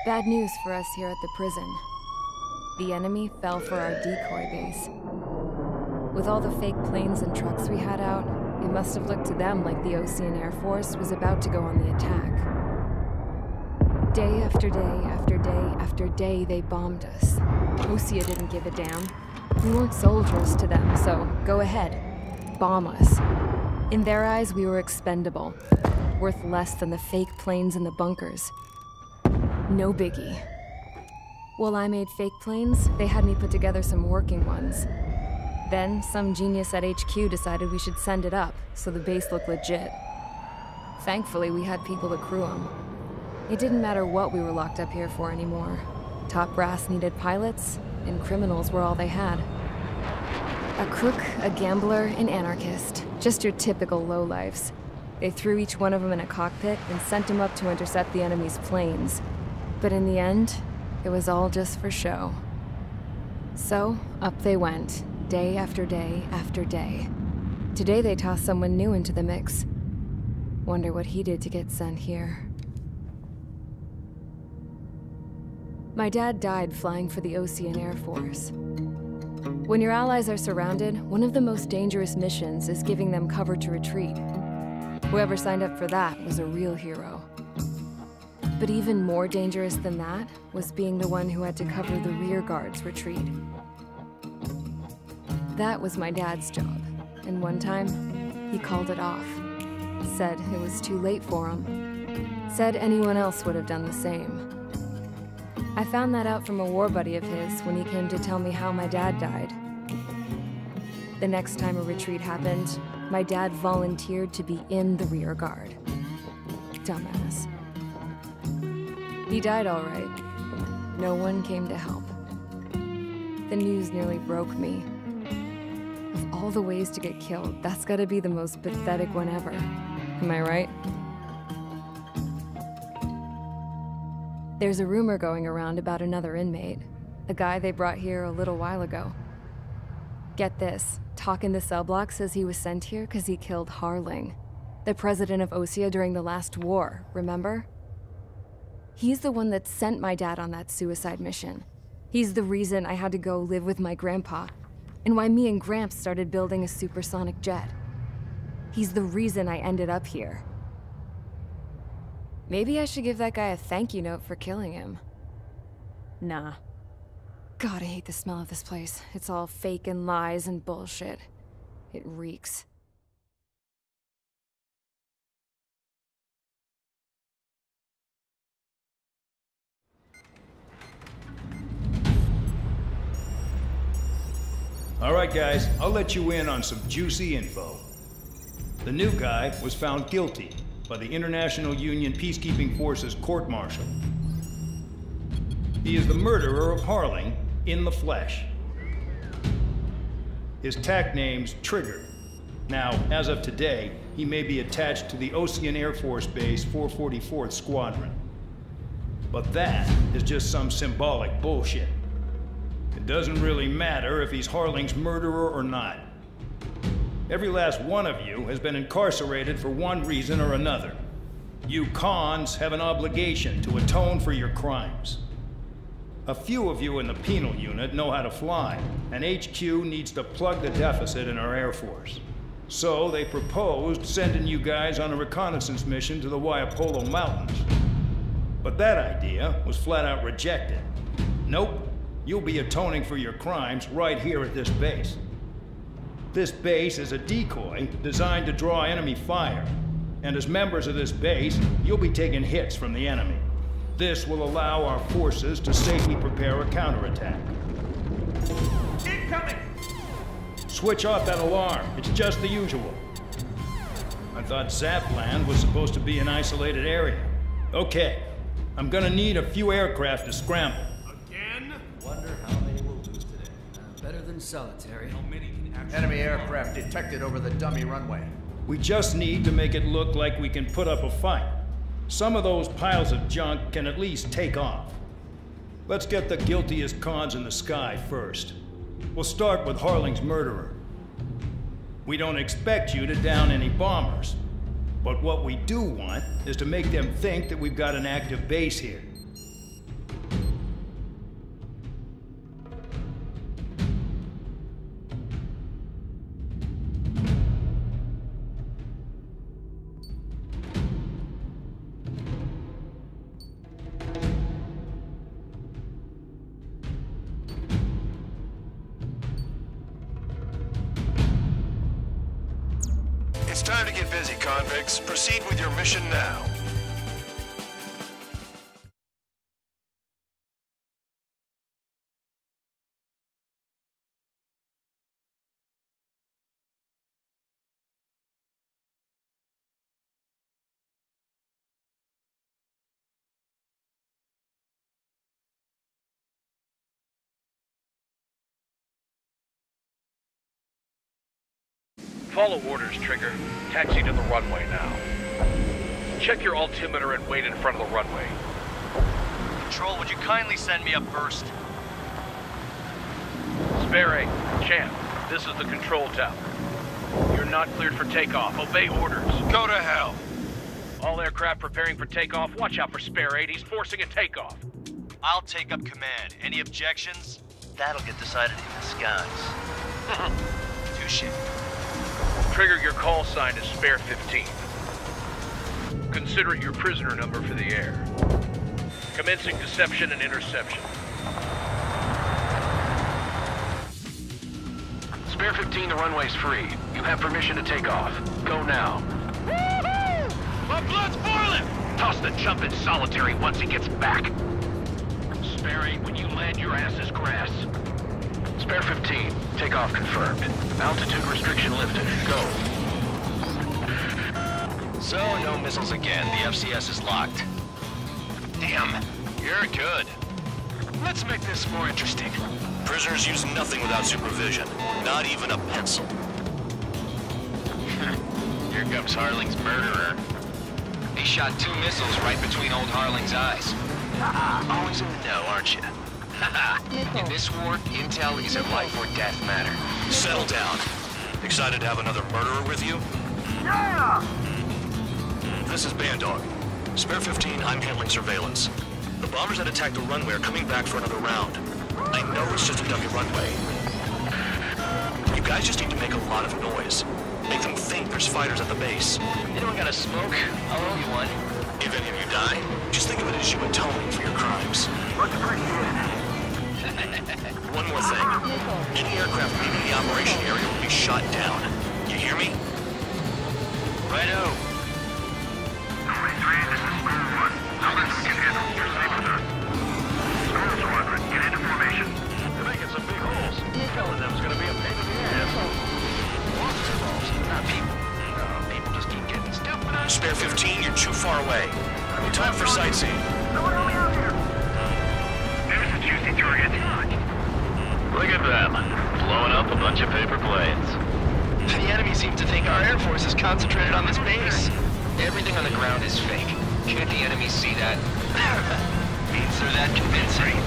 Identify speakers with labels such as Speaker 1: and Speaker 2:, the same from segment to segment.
Speaker 1: Bad news for us here at the prison. The enemy fell for our decoy base. With all the fake planes and trucks we had out, it must have looked to them like the Osean Air Force was about to go on the attack. Day after day after day after day, they bombed us. Osea didn't give a damn. We weren't soldiers to them, so go ahead. Bomb us. In their eyes, we were expendable. Worth less than the fake planes in the bunkers. No biggie. While I made fake planes, they had me put together some working ones. Then, some genius at HQ decided we should send it up, so the base looked legit. Thankfully, we had people to crew them. It didn't matter what we were locked up here for anymore. Top brass needed pilots, and criminals were all they had. A crook, a gambler, an anarchist. Just your typical lowlifes. They threw each one of them in a cockpit and sent them up to intercept the enemy's planes. But in the end, it was all just for show. So, up they went, day after day after day. Today they tossed someone new into the mix. Wonder what he did to get sent here. My dad died flying for the Osean Air Force. When your allies are surrounded, one of the most dangerous missions is giving them cover to retreat. Whoever signed up for that was a real hero. But even more dangerous than that was being the one who had to cover the rear guard's retreat. That was my dad's job, and one time, he called it off. Said it was too late for him. Said anyone else would have done the same. I found that out from a war buddy of his when he came to tell me how my dad died. The next time a retreat happened, my dad volunteered to be in the rear guard. Dumbass. He died all right. No one came to help. The news nearly broke me. Of all the ways to get killed, that's gotta be the most pathetic one ever. Am I right? There's a rumor going around about another inmate. A guy they brought here a little while ago. Get this, talk in the cell block says he was sent here because he killed Harling, the president of Osea during the last war, remember? He's the one that sent my dad on that suicide mission. He's the reason I had to go live with my grandpa, and why me and Gramps started building a supersonic jet. He's the reason I ended up here. Maybe I should give that guy a thank you note for killing him. Nah. God, I hate the smell of this place. It's all fake and lies and bullshit. It reeks.
Speaker 2: All right, guys, I'll let you in on some juicy info. The new guy was found guilty by the International Union Peacekeeping Forces court-martial. He is the murderer of Harling in the flesh. His TAC name's Trigger. Now, as of today, he may be attached to the Osean Air Force Base 444th Squadron. But that is just some symbolic bullshit. It doesn't really matter if he's Harling's murderer or not. Every last one of you has been incarcerated for one reason or another. You cons have an obligation to atone for your crimes. A few of you in the penal unit know how to fly, and HQ needs to plug the deficit in our Air Force. So they proposed sending you guys on a reconnaissance mission to the Waiapolo Mountains. But that idea was flat out rejected. Nope, you'll be atoning for your crimes right here at this base. This base is a decoy designed to draw enemy fire. And as members of this base, you'll be taking hits from the enemy. This will allow our forces to safely prepare a counterattack.
Speaker 3: Incoming!
Speaker 2: Switch off that alarm. It's just the usual. I thought Zapland was supposed to be an isolated area. Okay, I'm gonna need a few aircraft to scramble.
Speaker 3: Again?
Speaker 4: Wonder how many we'll lose today. Better than solitary.
Speaker 3: How many can actually...
Speaker 5: Enemy aircraft detected over the dummy runway.
Speaker 2: We just need to make it look like we can put up a fight. Some of those piles of junk can at least take off. Let's get the guiltiest cons in the sky first. We'll start with Harling's murderer. We don't expect you to down any bombers. But what we do want is to make them think that we've got an active base here.
Speaker 3: to get busy, convicts. Proceed with your mission now.
Speaker 6: Follow orders, Trigger. Taxi to the runway now. Check your altimeter and wait in front of the runway.
Speaker 7: Control, would you kindly send me up first?
Speaker 6: Spare 8, Champ, this is the control tower. You're not cleared for takeoff. Obey orders.
Speaker 3: Go to hell.
Speaker 6: All aircraft preparing for takeoff. Watch out for Spare 8. He's forcing a takeoff.
Speaker 7: I'll take up command. Any objections? That'll get decided in the skies. Touche.
Speaker 6: Trigger, your call sign is Spare 15. Consider it your prisoner number for the air. Commencing deception and interception. Spare 15, the runway's free. You have permission to take off. Go now. Woohoo! My blood's boiling! Toss the chump in solitary once he gets back. Spare 8, when you land, your ass is grass. Spare 15, takeoff confirmed. Altitude restriction lifted. Go.
Speaker 7: So, no missiles again. The FCS is locked. Damn, you're good.
Speaker 3: Let's make this more interesting. Prisoners use nothing without supervision. Not even a pencil.
Speaker 7: Here comes Harling's murderer. He shot 2 missiles right between old Harling's eyes. Always in the know, aren't you? In this war, intel is a life or death matter.
Speaker 3: Settle down. Excited to have another murderer with you?
Speaker 8: Yeah!
Speaker 3: This is Bandog. Spare 15, I'm handling surveillance. The bombers that attacked the runway are coming back for another round. I know it's just a dummy runway. You guys just need to make a lot of noise. Make them think there's fighters at the base.
Speaker 7: Anyone got a smoke? I'll owe you one.
Speaker 3: If any of you die, just think of it as you atoning for your crimes.
Speaker 8: Much appreciated.
Speaker 3: One more thing. Any aircraft leaving the operation area will be shot down. You hear me?
Speaker 7: Righto.
Speaker 8: Norway 3, this is Square 1. How this we can handle. You're safe with us. Square Squadron, get into formation.
Speaker 6: They're making some big holes. Killing them's gonna be a pain in the ass. Monster balls, not people. No, people just keep getting stupider.
Speaker 3: Spare 15, you're too far away. Time for sightseeing.
Speaker 8: Someone help me out here! There's a juicy target.
Speaker 6: Look at them, blowing up a bunch of paper planes.
Speaker 7: The enemy seems to think our Air Force is concentrated on this base. Everything on the ground is fake. Can't the enemy see that? Means they're that convincing.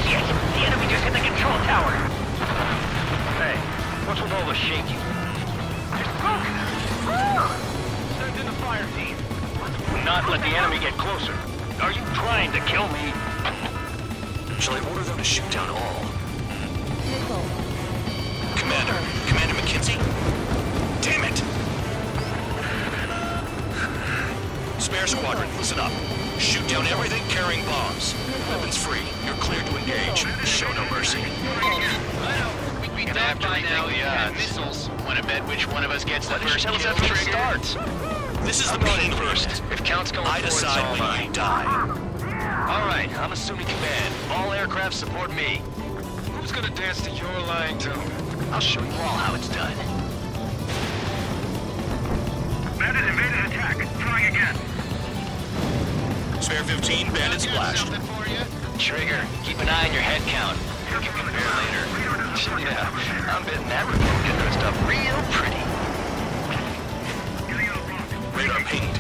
Speaker 8: Shit! The enemy just hit the control tower!
Speaker 6: Hey, what's with all the shaking?
Speaker 8: There's smoke!
Speaker 6: Send in the fire team. Not let the enemy get closer. Are you trying to kill me?
Speaker 3: Shall I order them to shoot down all? Commander McKenzie? Damn it! Spare Squadron, listen up. Shoot down everything carrying bombs. Weapons free. You're cleared to engage. Show no mercy.
Speaker 7: We'd be dead by now, yeah. Missiles. Want to bet which one of us gets the first kill after it starts?
Speaker 3: This is the main first.
Speaker 7: If count's going
Speaker 3: I decide when you die.
Speaker 7: All right, I'm assuming command. All aircraft support me.
Speaker 3: Who's gonna dance to your line tune?
Speaker 7: I'll show you all how it's done.
Speaker 8: Bandit invaded attack. Trying again.
Speaker 3: Spare 15, bandit splashed.
Speaker 7: Trigger, keep an eye on your head count. You can compare later. Yeah, I'm betting that report will get dressed up real pretty.
Speaker 3: Radar pinged.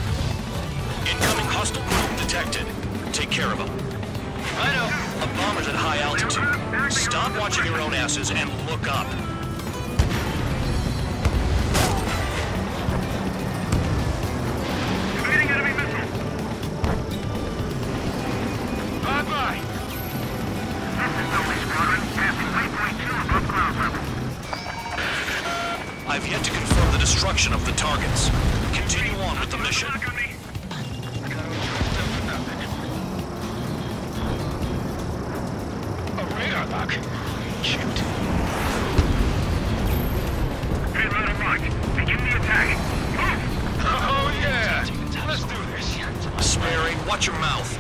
Speaker 3: Incoming hostile group detected. Take care of them.
Speaker 7: Righto.
Speaker 3: A bomber's at high altitude. Stop watching your own asses and look up.
Speaker 8: Evading enemy missile.
Speaker 6: Bye-bye.
Speaker 8: This is Noble Squadron. Passing waypoint 2 above ground level.
Speaker 3: I've yet to confirm the destruction of the targets. Continue on with the mission.
Speaker 8: Look at me.
Speaker 6: A radar lock. Shoot.
Speaker 8: Payload unlocked. Begin the attack.
Speaker 3: Watch your mouth.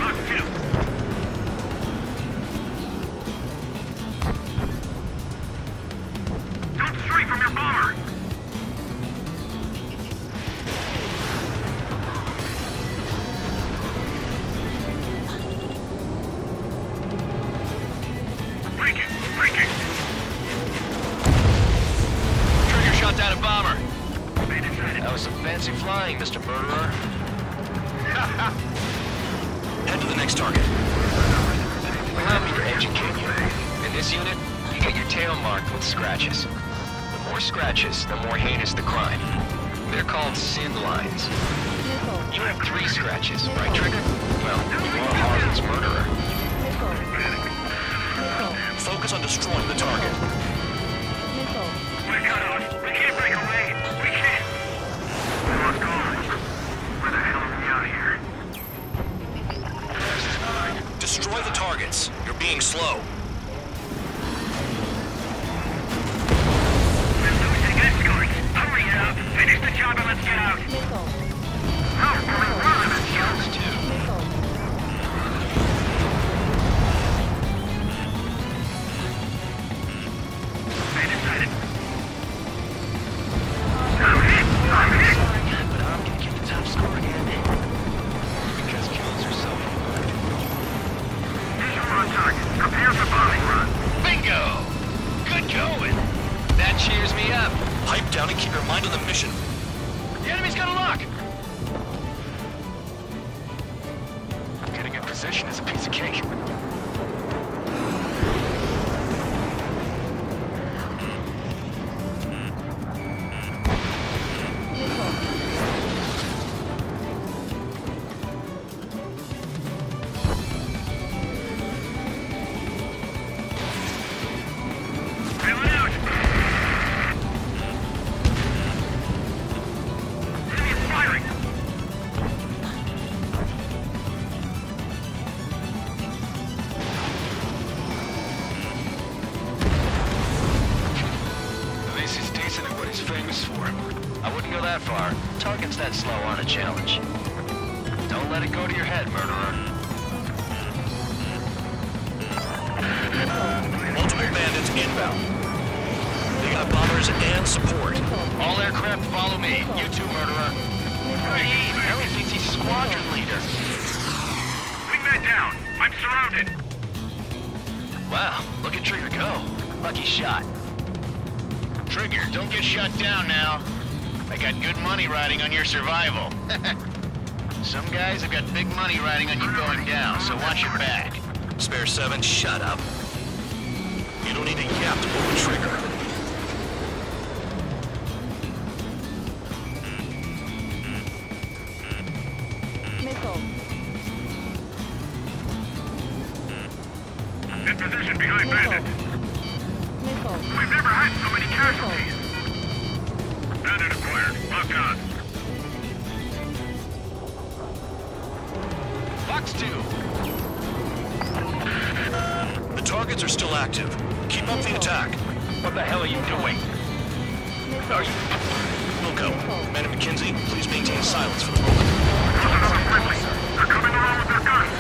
Speaker 8: Lock 2. Don't stray from your bomber. Breaking.
Speaker 6: Trigger shot down a bomber.
Speaker 3: That was some fancy flying, Mr. Murderer. Head to the next target.
Speaker 7: Allow me to educate you. In this unit, you get your tail marked with scratches. The more scratches, the more heinous the crime. They're called sin lines. You have 3 scratches, right, Trigger? Well, you are Harlan's murderer.
Speaker 3: Focus on destroying the target.
Speaker 8: We're cut off. We can't break away. We can't. We lost all. Where the hell are we out here?
Speaker 3: Destroy the targets. You're being slow.
Speaker 8: We're losing escorts. Hurry it up. Finish the job and let's get out. No, we're running this job. Stay decided. I'm hit.
Speaker 7: But I'm gonna get the top score again. Because kills are so fun.
Speaker 8: Visual on target. Prepare for bombing run.
Speaker 6: Bingo! Good going.
Speaker 7: That cheers me up.
Speaker 3: Pipe down and keep your mind on the mission.
Speaker 6: The enemy's got a lock.
Speaker 7: Getting in position is a piece of cake.
Speaker 8: Bailing out. Enemy is firing.
Speaker 7: At least he's decent at what he's famous for. I wouldn't go that far. Targets that slow aren't a challenge. Don't let it go to your head, murderer.
Speaker 3: Multiple bandits inbound. They got bombers and support.
Speaker 6: All aircraft follow me. You too, murderer. Hey, Harry thinks he's squadron leader.
Speaker 8: Wingman down. I'm surrounded.
Speaker 6: Wow, look at Trigger go. Lucky shot. Trigger, don't get shut down now. I got good money riding on your survival. Some guys have got big money riding on you going down, so watch your back.
Speaker 3: Spare 7, shut up. You don't need a yap to pull the trigger.
Speaker 8: In position behind bandit. We've never had so many casualties. Bandit acquired. Lock on.
Speaker 6: Box 2.
Speaker 3: The targets are still active. Keep up the attack.
Speaker 6: What the hell are you doing? Are you...
Speaker 3: Wilco, Man at McKinsey, please maintain silence for the moment.
Speaker 8: Friendly. They're coming around with their guns.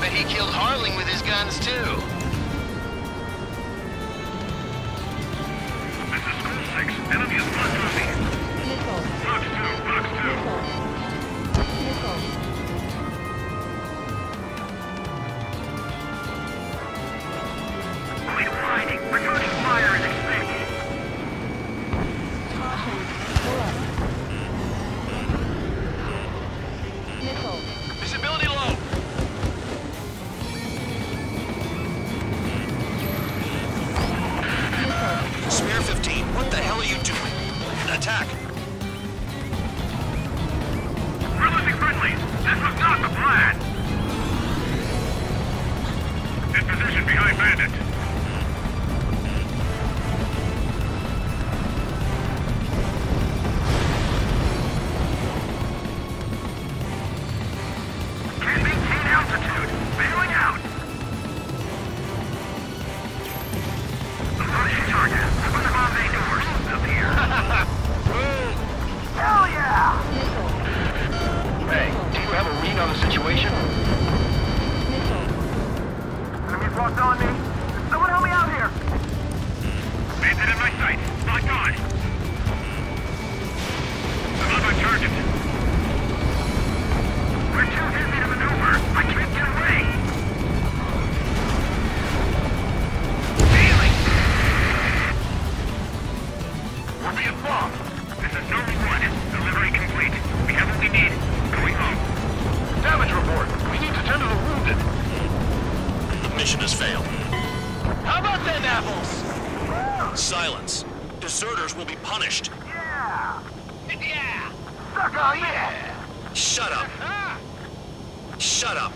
Speaker 6: Bet he killed Harling with his guns, too.
Speaker 8: This is School 6. Enemy is blocked on me. Box 2. We're fighting. Returning fire is expected.
Speaker 6: Visibility low.
Speaker 3: Spare 15, what the hell are you doing? Attack!
Speaker 8: We're losing friendlies. This was not the plan. In position behind bandit. Can't maintain altitude. Bailing out. Approaching target. Open the bomb bay doors. Up here.
Speaker 6: Boom!
Speaker 8: Hell yeah!
Speaker 6: situation?
Speaker 8: Enemies locked on me. Someone help me out here. Bandit in my sight. Locked on. I'm on my target. We're too busy to maneuver. I can't get away. Feeling. We're being bombed. This is Nova 1. Delivery complete. We have what we need. Going home.
Speaker 6: Damage report. We need to tend to the wounded.
Speaker 3: The mission has failed.
Speaker 6: How about them apples?
Speaker 3: Silence. Deserters will be punished.
Speaker 8: Yeah.
Speaker 6: Yeah.
Speaker 8: Suck on yeah.
Speaker 3: Shut up. Shut up.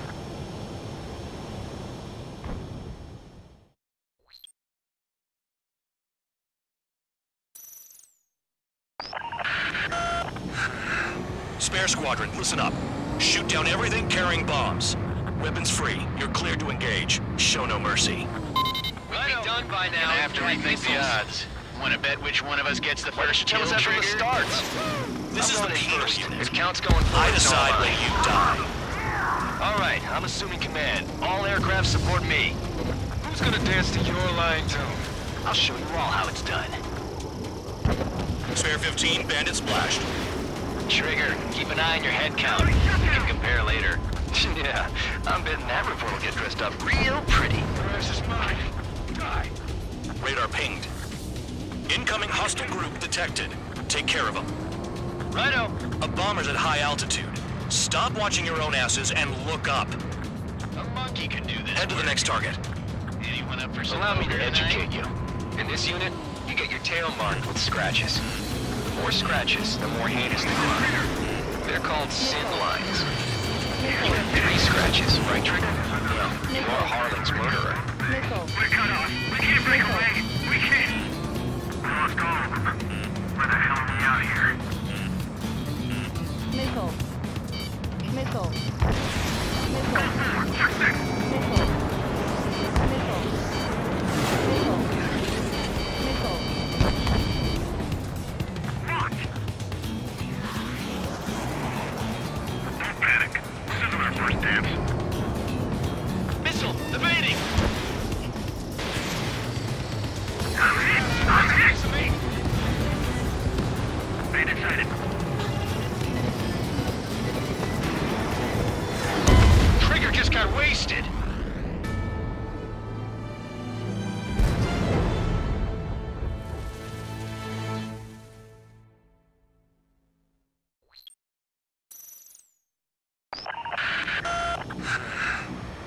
Speaker 3: Spare Squadron, listen up. Shoot down everything carrying bombs. Weapons free. You're cleared to engage. Show no mercy.
Speaker 7: We'll be done by now.
Speaker 6: And after we think the odds. Want to bet which one of us gets the first kill? Tell us that from the start.
Speaker 3: This is the penal
Speaker 6: If
Speaker 3: unit.
Speaker 6: count's going forward,
Speaker 3: I decide when you die.
Speaker 6: All right, I'm assuming command. All aircraft support me. Who's gonna dance to your line tune? I'll show you all how it's done.
Speaker 3: Spare 15, Bandit splashed.
Speaker 6: Trigger, keep an eye on your head count. We can compare later. Yeah, I'm betting that report will get dressed up real pretty. The rest is mine. Die.
Speaker 3: Radar pinged. Incoming hostile group detected. Take care of them.
Speaker 6: Righto.
Speaker 3: A bomber's at high altitude. Stop watching your own asses and look up.
Speaker 6: A monkey can do this.
Speaker 3: Head to the next target.
Speaker 6: Anyone up for some Allow me to educate you. In this unit, you get your tail marked with scratches. The more scratches, the more heinous the crime. They're called sin lines. You have 3 scratches, right, Trigger? Well, you are Harling's murderer.
Speaker 8: We're cut off. We can't break away. We can't. We lost all of them. Where the hell are we out of here?
Speaker 9: Missile. Missile.
Speaker 8: Check this.
Speaker 9: Missile. Missile. Missile. Missile.
Speaker 8: Launch. Don't panic. This isn't our first dance.
Speaker 6: Missile, evading!
Speaker 8: I'm hit. I'm hit. Bandit sighted.
Speaker 6: Trigger just got wasted.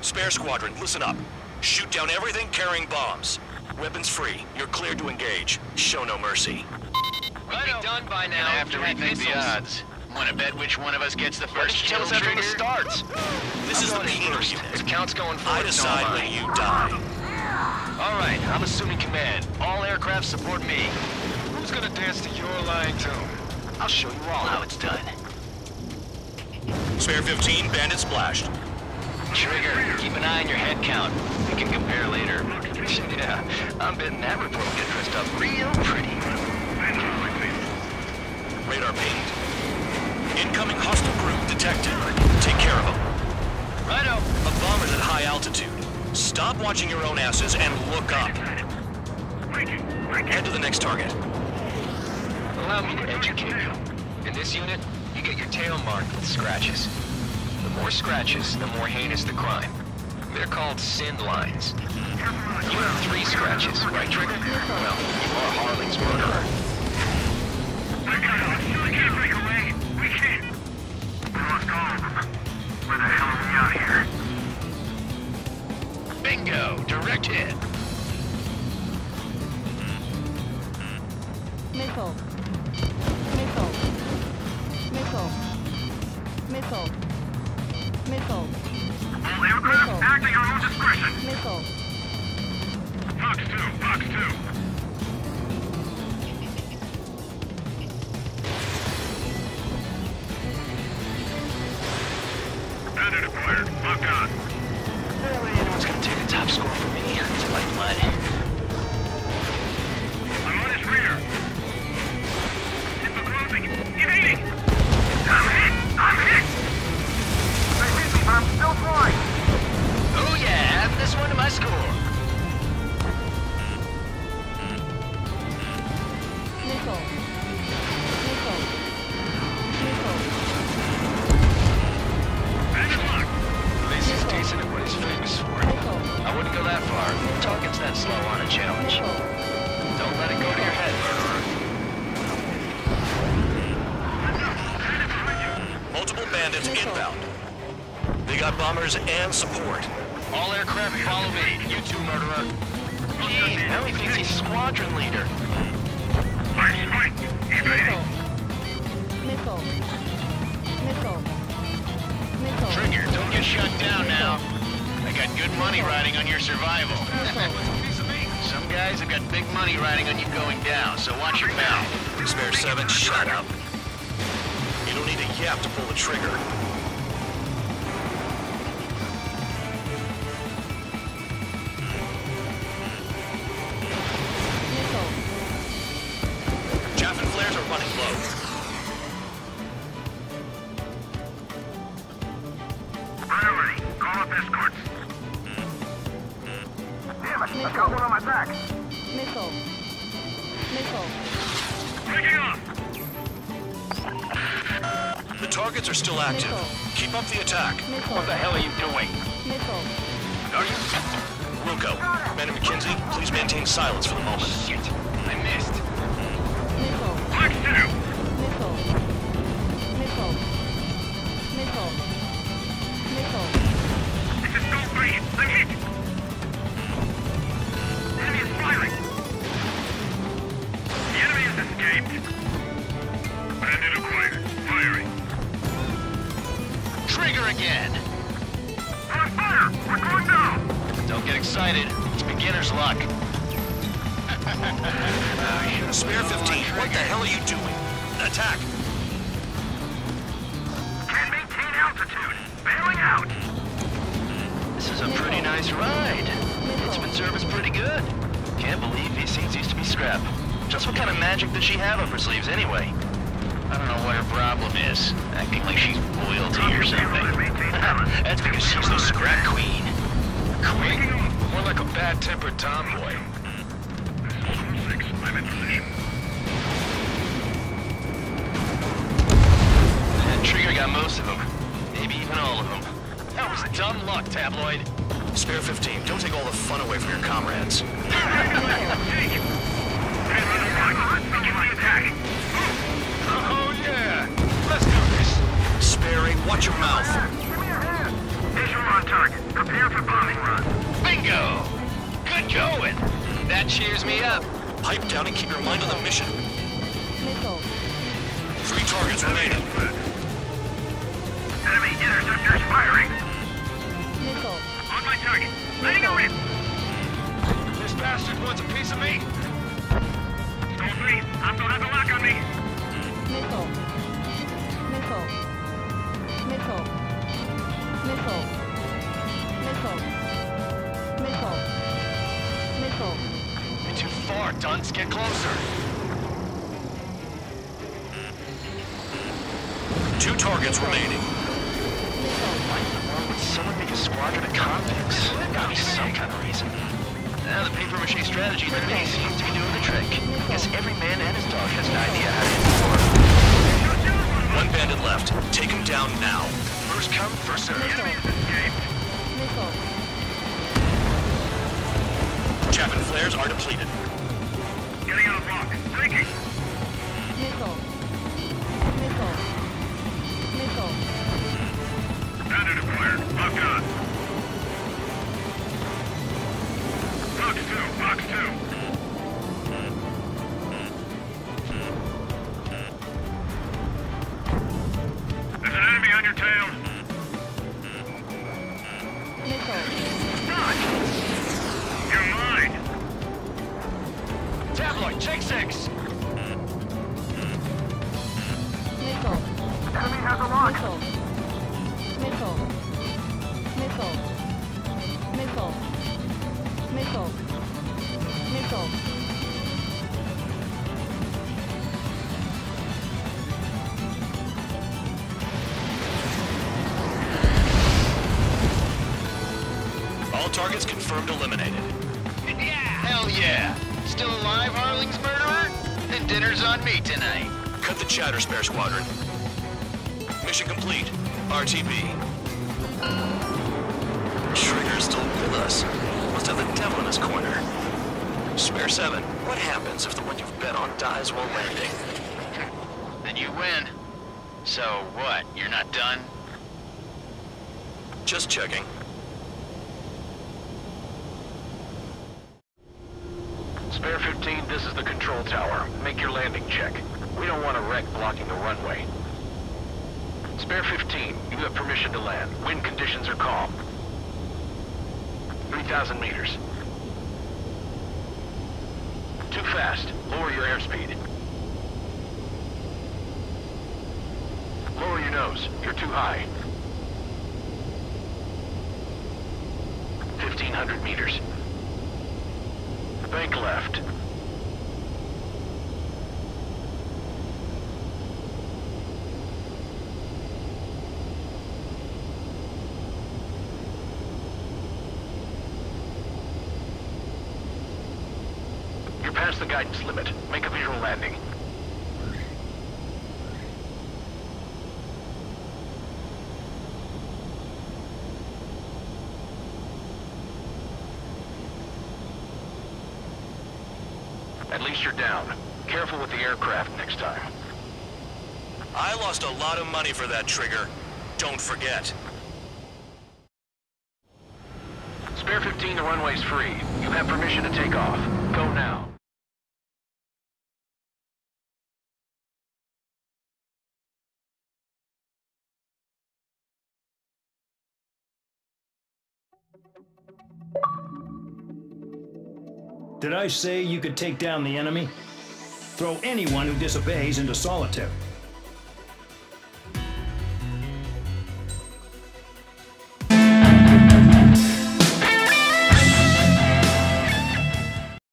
Speaker 3: Spare Squadron, listen up. Shoot down everything carrying bombs. Weapons free. You're cleared to engage. Show no mercy.
Speaker 7: We'll be done by now.
Speaker 6: And after we think the odds. Want to bet which one of us gets the first kill? Tell us that from the start.
Speaker 3: This is the penal
Speaker 6: If
Speaker 3: unit.
Speaker 6: count's going forward,
Speaker 3: I decide
Speaker 6: so am
Speaker 3: when you die.
Speaker 6: All right, I'm assuming command. All aircraft support me. Who's gonna dance to your line tune? I'll show you all how it's done.
Speaker 3: Spare 15, Bandit splashed.
Speaker 6: Trigger, keep an eye on your head count. We can compare later. Yeah, I'm betting that report will get dressed up real pretty.
Speaker 3: Radar pinged. Incoming hostile group detected. Take care of them.
Speaker 6: Righto.
Speaker 3: A bomber's at high altitude. Stop watching your own asses and look up. Head to the next target.
Speaker 6: Allow me to educate you. In this unit, you get your tail marked with scratches. The more scratches, the more heinous the crime. They're called sin lines. You have 3 scratches, right, Trigger? Well, you are Harling's murderer.
Speaker 8: We're cut off. We can't break away. We can't. We lost all of them. Where the hell are we out of here?
Speaker 6: Bingo! Direct hit.
Speaker 9: Missile. Missile. Missile. Missile. Missile.
Speaker 8: All aircraft, act at your own discretion.
Speaker 9: Missile.
Speaker 8: Fox 2, Fox 2. Bandit acquired. Lock on.
Speaker 6: Apparently, anyone's gonna take a top score from me. It's like mud.
Speaker 8: I'm on his rear. People closing. Evading. I'm hit. I'm hit. They hit me, but I'm
Speaker 3: High score.
Speaker 9: Missile. Missile. Missile.
Speaker 3: This is decent at what he's famous for.
Speaker 9: Missile.
Speaker 3: I wouldn't go that far. Target's that slow on a challenge.
Speaker 9: Missile.
Speaker 3: Don't let it go to your head, murderer. Multiple bandits inbound. They got bombers and support. All aircraft follow me. You too, murderer. Jeez, now he thinks he's squadron leader.
Speaker 9: Missile. Missile. Missile. Missile.
Speaker 6: Trigger, don't get shut down now. I got good money riding on your survival. Some guys have got big money riding on you going down, so watch your mouth.
Speaker 3: Spare 7, shut up. You don't need a yap to pull the trigger.
Speaker 9: Missile.
Speaker 3: Chaff and flares are running low.
Speaker 8: Priority. Call up escorts. Damn it, I got one on my back.
Speaker 9: Missile. Missile.
Speaker 8: Taking off.
Speaker 3: The targets are still active. Keep up the attack.
Speaker 9: Missile.
Speaker 6: What the hell are you doing?
Speaker 9: Missile.
Speaker 6: Are you...
Speaker 3: Wilco, Commander McKenzie, please maintain silence for the moment.
Speaker 6: Shit, I missed.
Speaker 9: Missile.
Speaker 8: Flex 2.
Speaker 9: Missile. Missile. Missile. Missile.
Speaker 8: This is Gold 3. I'm hit. The enemy is firing. The enemy has escaped. Bandit acquired. Firing.
Speaker 6: Trigger again.
Speaker 8: On fire! We're going down!
Speaker 6: Don't get excited. It's beginner's luck.
Speaker 3: Spare 15, what the hell are you doing? Attack!
Speaker 8: Can't maintain altitude. Bailing out.
Speaker 6: This is a pretty nice ride. Instrument service pretty good. Can't believe these seats used to be scrap. Just what kind of magic does she have up her sleeves anyway? I don't know what her problem is. Acting like she's royalty or something. That's because she's the scrap queen. Queen? More like a bad-tempered tomboy.
Speaker 8: 6, I'm in position.
Speaker 6: That Trigger got most of them. Maybe even all of them. That was dumb luck, Tabloid.
Speaker 3: Spare 15, don't take all the fun away from your comrades.
Speaker 6: Oh, yeah. Let's do this.
Speaker 3: Spare 8, watch your mouth.
Speaker 8: Give me a hand. Visual on target. Prepare for bombing run.
Speaker 6: Bingo! Good going. That cheers me up.
Speaker 3: Pipe down and keep your mind on the mission.
Speaker 9: Missile.
Speaker 3: 3 targets remaining.
Speaker 8: Enemy interceptors firing.
Speaker 9: Missile.
Speaker 8: On my target. Letting a rip.
Speaker 6: This bastard wants a piece of me.
Speaker 8: Gold 3, I'm gonna have the lock on me.
Speaker 9: Missile. Missile. Missile. Missile. Missile. Missile. Missile.
Speaker 6: You're too far, Dunce. Get closer.
Speaker 3: 2 targets remaining.
Speaker 6: Why in the world would someone make a squadron of convicts? Gotta be some kind of reason. Now, the papier-mâché strategy in the maze seems to be doing the trick. Guess every man and his dog has an idea how to hit the war.
Speaker 3: 1 bandit left. Take him down now.
Speaker 6: First come, first serve.
Speaker 9: Missile.
Speaker 3: Chaff and flares are depleted.
Speaker 8: Getting on a block. Breaking.
Speaker 9: Missile. Missile. Missile.
Speaker 8: Bandit acquired. Locked on. Box 2. Box 2. There's an enemy on your tail.
Speaker 9: Missile.
Speaker 8: Dodge. You're mine.
Speaker 6: Tabloid, take 6.
Speaker 9: Missile.
Speaker 8: Enemy has a lock.
Speaker 9: Missile. Missile. Missile. Missile. Missile. Missile.
Speaker 3: All All targets confirmed eliminated.
Speaker 7: Yeah! Hell yeah! Still alive, Harling's murderer? Then dinner's on me tonight.
Speaker 3: Cut the chatter, Spare Squadron. Mission complete. RTB. Trigger's still with us. Must have the devil in his corner. Spare 7, what happens if the one you've bet on dies while landing?
Speaker 7: Then you win. So what, you're not done?
Speaker 3: Just checking.
Speaker 6: Spare 15, this is the control tower. Make your landing check. We don't want a wreck blocking the runway. Spare 15, you have permission to land. Wind conditions are calm. 3,000 meters. Too fast. Lower your airspeed. Lower your nose. You're too high. 1,500 meters. Bank left. You're past the guidance limit. Make a visual landing. At least you're down. Careful with the aircraft next time.
Speaker 3: I lost a lot of money for that trigger. Don't forget.
Speaker 6: Spare 15, the runway's free. You have permission to take off. Go now.
Speaker 2: Did I say you could take down the enemy? Throw anyone who disobeys into solitary.